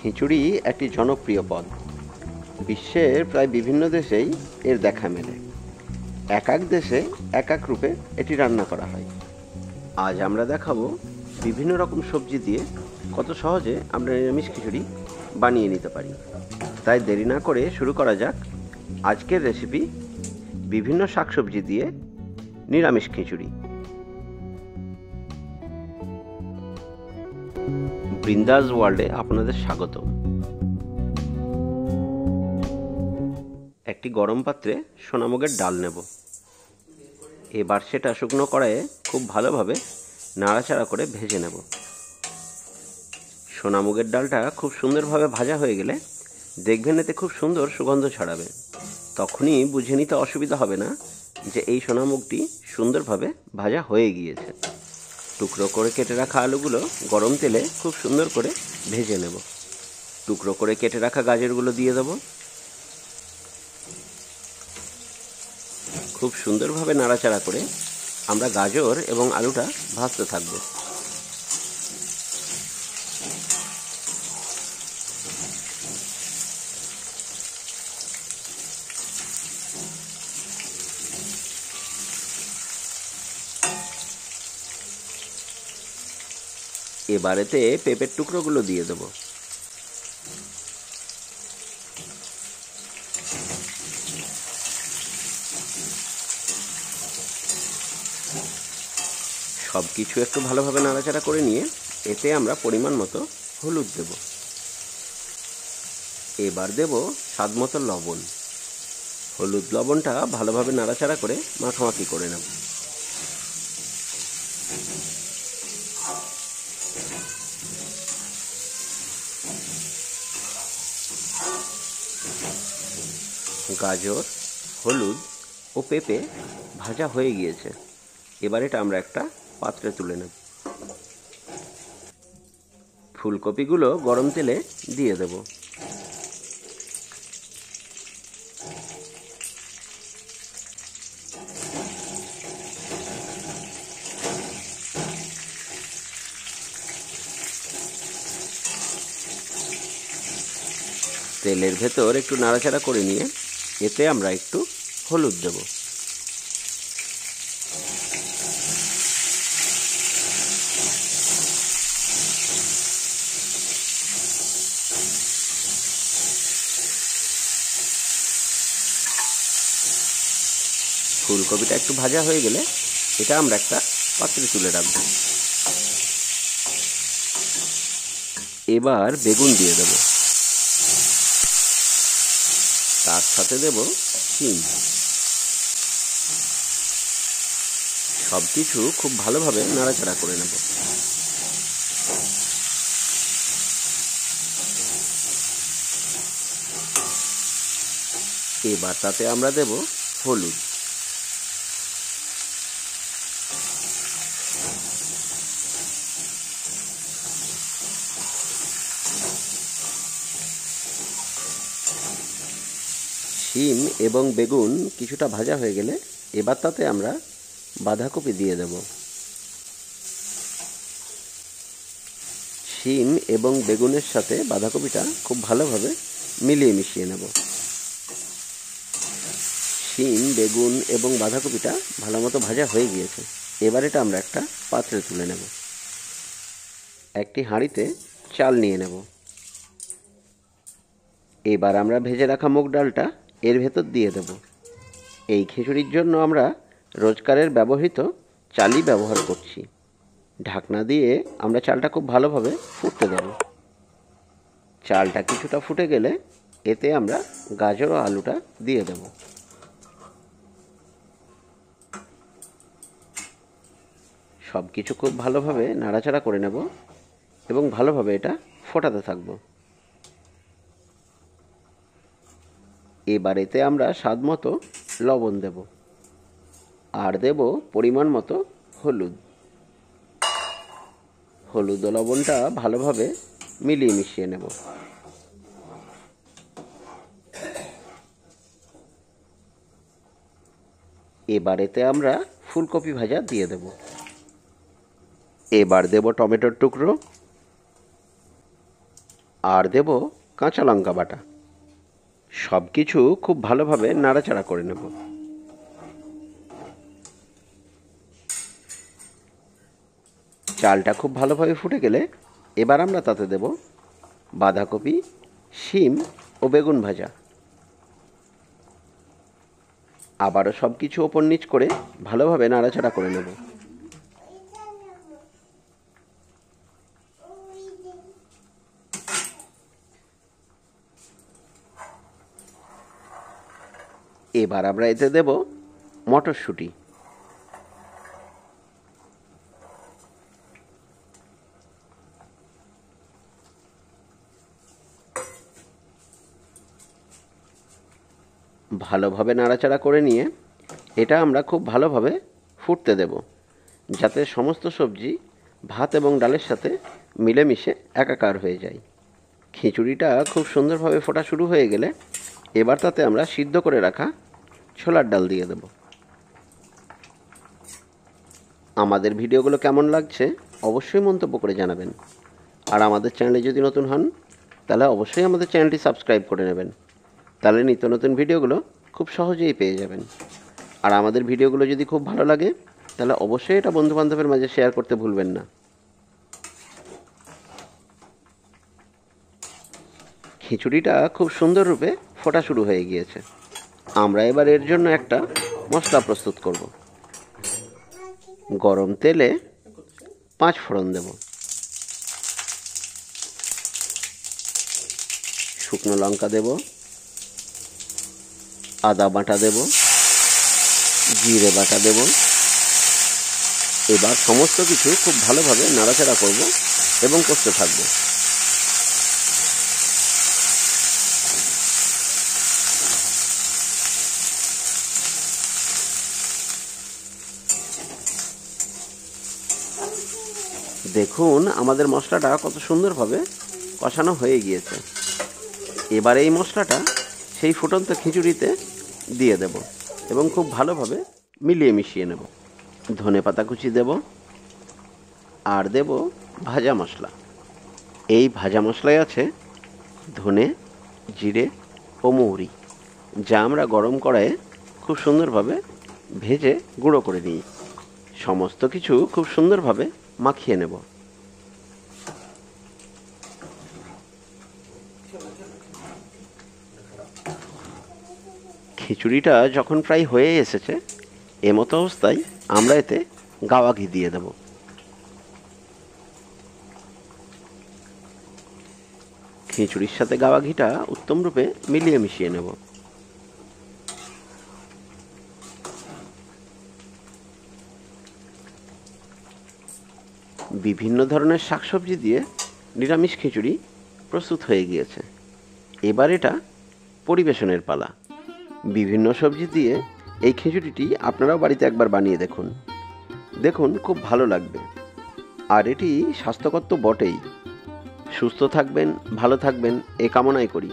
খিচুড়ি একটি জনপ্রিয় পদ। বিশ্বের প্রায় বিভিন্ন দেশেই এর দেখা মেলে। এক এক দেশে এক এক রূপে এটি রান্না করা হয়। আজ আমরা দেখাবো বিভিন্ন রকম সবজি দিয়ে কত সহজে আমরা নিরামিষ খিচুড়ি বানিয়ে নিতে পারি। তাই দেরি না করে শুরু করা যাক আজকের রেসিপি, বিভিন্ন শাকসবজি দিয়ে নিরামিষ খিচুড়ি। বৃন্দাস ওয়ার্ল্ডে আপনাদের স্বাগত। একটি গরম পাত্রে সোনামুগের ডাল নেব। এবার সেটা শুকনো কড়াইয়ে খুব ভালোভাবে নাড়াচাড়া করে ভেজে নেব। সোনামুগের ডালটা খুব সুন্দরভাবে ভাজা হয়ে গেলে দেখবেন এতে খুব সুন্দর সুগন্ধ ছড়াবে। তখনই বুঝে নিতে অসুবিধা হবে না যে এই সোনামুগটি সুন্দরভাবে ভাজা হয়ে গিয়েছে। টুকরো করে কেটে রাখা আলুগুলো গরম তেলে খুব সুন্দর করে ভেজে নেব। টুকরো করে কেটে রাখা গাজরগুলো দিয়ে দেব। খুব সুন্দরভাবে নাড়াচাড়া করে আমরা গাজর এবং আলুটা ভাজতে থাকব। এবারেতে পেঁপের টুকরোগুলো দিয়ে দেব। সব কিছু একটু ভালোভাবে নাড়াচাড়া করে নিয়ে এতে আমরা পরিমাণ মতো হলুদ দেব। এবার দেব স্বাদ মতো লবণ। হলুদ লবণটা ভালোভাবে নাড়াচাড়া করে মাখামাখি করে নেব। গাজর, হলুদ ও পেঁপে ভাজা হয়ে গিয়েছে। এবার এটা আমরা একটা পাত্রে তুলে নেব। ফুলকপিগুলো গরম তেলে দিয়ে দেব। তেলের ভেতর একটু নাড়াচাড়া করে নিয়ে এতে আমরা একটু হলুদ দেব। ফুলকপিটা একটু ভাজা হয়ে গেলে এটা আমরা একটা পাত্রে তুলে রাখব। এবার বেগুন দিয়ে দেব। তার সাথে দেব শিম। সব কিছু খুব ভালোভাবে নাড়াচাড়া করে নেব। এবার তাতে আমরা দেব হলুদ। শিম এবং বেগুন কিছুটা ভাজা হয়ে গেলে এবার তাতে আমরা বাঁধাকপি দিয়ে দেব। শিম এবং বেগুনের সাথে বাঁধাকপিটা খুব ভালোভাবে মিলিয়ে মিশিয়ে নেব। শিম, বেগুন এবং বাঁধাকপিটা ভালো মতো ভাজা হয়ে গিয়েছে। এবার এটা আমরা একটা পাত্রে তুলে নেব। একটি হাঁড়িতে চাল নিয়ে নেব। এবার আমরা ভেজে রাখা মুগ ডালটা এর ভেতর দিয়ে দেব। এই খিচুড়ির জন্য আমরা রোজকারের ব্যবহৃত চালই ব্যবহার করছি। ঢাকনা দিয়ে আমরা চালটা খুব ভালোভাবে ফুটতে দেব। চালটা কিছুটা ফুটে গেলে এতে আমরা গাজর ও আলুটা দিয়ে দেব। সব কিছু খুব ভালোভাবে নাড়াচাড়া করে নেব এবং ভালোভাবে এটা ফোটাতে থাকব। এবার এতে আমরা স্বাদ মতো লবণ দেব আর দেব পরিমাণ মতো হলুদ। হলুদ ও লবণটা ভালোভাবে মিলিয়ে মিশিয়ে নেব। এবার এতে আমরা ফুলকপি ভাজা দিয়ে দেব। এবার দেব টমেটোর টুকরো, আর দেব কাঁচা লঙ্কা বাটা। সব কিছু খুব ভালোভাবে নাড়াচাড়া করে নেব। চালটা খুব ভালোভাবে ফুটে গেলে এবার আমরা তাতে দেব বাঁধাকপি, শিম ও বেগুন ভাজা। আবারও সব কিছু ওপর নিচ করে ভালোভাবে নাড়াচাড়া করে নেব। এবার আমরা এতে দেব মটরশুঁটি। ভালোভাবে নাড়াচাড়া করে নিয়ে এটা আমরা খুব ভালোভাবে ফুটতে দেব, যাতে সমস্ত সবজি ভাত এবং ডালের সাথে মিলেমিশে একাকার হয়ে যায়। খিচুড়িটা খুব সুন্দরভাবে ফোটা শুরু হয়ে গেলে এবার তাতে আমরা সিদ্ধ করে রাখা ছোলার ডাল দিয়ে দেব। আমাদের ভিডিওগুলো কেমন লাগছে অবশ্যই মন্তব্য করে জানাবেন। আর আমাদের চ্যানেলে যদি নতুন হন তাহলে অবশ্যই আমাদের চ্যানেলটি সাবস্ক্রাইব করে নেবেন, তাহলে নিত্য নতুন ভিডিওগুলো খুব সহজেই পেয়ে যাবেন। আর আমাদের ভিডিওগুলো যদি খুব ভালো লাগে তাহলে অবশ্যই এটা বন্ধুবান্ধবের মাঝে শেয়ার করতে ভুলবেন না। খিচুড়িটা খুব সুন্দর রূপে ফোটা শুরু হয়ে গিয়েছে। আমরা এবার এর জন্য একটা মশলা প্রস্তুত করব। গরম তেলে 5 ফোড়ন দেব, শুকনো লঙ্কা দেব, আদা বাটা দেব, জিরে বাটা দেব। এবার সমস্ত কিছু খুব ভালোভাবে নাড়াচাড়া করব এবং কষতে থাকব। দেখুন আমাদের মশলাটা কত সুন্দরভাবে কষানো হয়ে গিয়েছে। এবার এই মশলাটা সেই ফুটন্ত খিচুড়িতে দিয়ে দেব এবং খুব ভালোভাবে মিলিয়ে মিশিয়ে নেব। ধনেপাতা কুচি দেব আর দেব ভাজা মশলা। এই ভাজা মশলায় আছে ধনে, জিরে ও মৌরি, যা আমরা গরম কড়াইয়ে খুব সুন্দরভাবে ভেজে গুঁড়ো করে নিই। সমস্ত কিছু খুব সুন্দরভাবে মাখিয়ে নেব। খিচুড়িটা যখন প্রায় হয়ে এসেছে এমতো অবস্থায় আমরা এতে গাওয়া ঘি দিয়ে দেব। খিচুড়ির সাথে গাওয়া ঘিটা উত্তম রূপে মিলিয়ে মিশিয়ে নেব। বিভিন্ন ধরনের শাকসবজি দিয়ে নিরামিষ খিচুড়ি প্রস্তুত হয়ে গিয়েছে। এবার এটা পরিবেশনের পালা। বিভিন্ন সবজি দিয়ে এই খিচুড়িটি আপনারাও বাড়িতে একবার বানিয়ে দেখুন, দেখুন খুব ভালো লাগবে। আর এটি স্বাস্থ্যকর তো বটেই। সুস্থ থাকবেন, ভালো থাকবেন এ কামনাই করি।